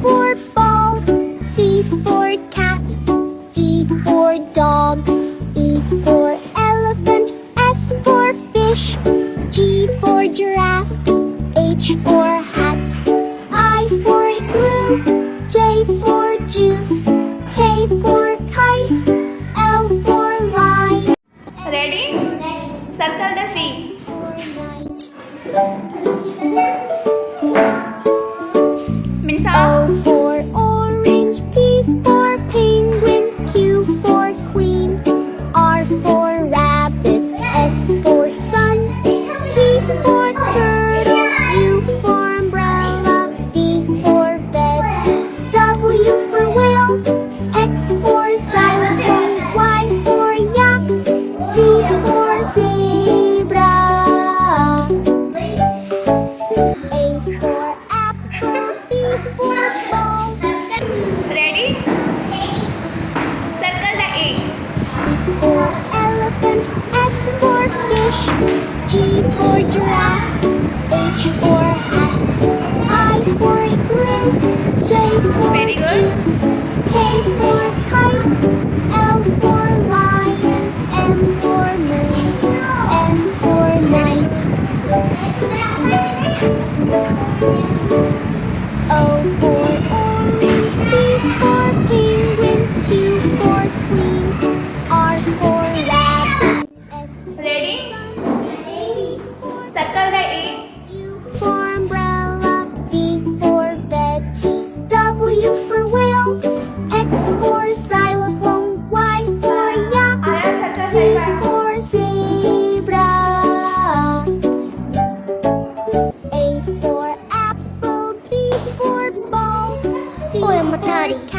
for ball. C for cat. D for dog. E for elephant. F for fish. G for giraffe. H for hat. I for glue. J for juice. K for kite. L for lion. Ready? Circle the C. For night. Means O for orange. P for penguin. Q for queen. R for rabbit. S for sun. T for turtle. U for umbrella. V for veggies. W for whale. X for xylophone. Y for yak. Z for zebra. A for apple. B for ball. ready? Circle the A. E for elephant. F for fish. G for giraffe. H for hat. I for glue. J for Very good. juice. K for kite. L for lion. M for moon. N for night. O for orange. P for penguin. Q for queen. R for rabbit. S for Ready? sun. T for Circle the A. U for umbrella. V for veggies. W for whale. X for xylophone. Y for yak. Z for zebra. A for apple. B for ball. C for cat.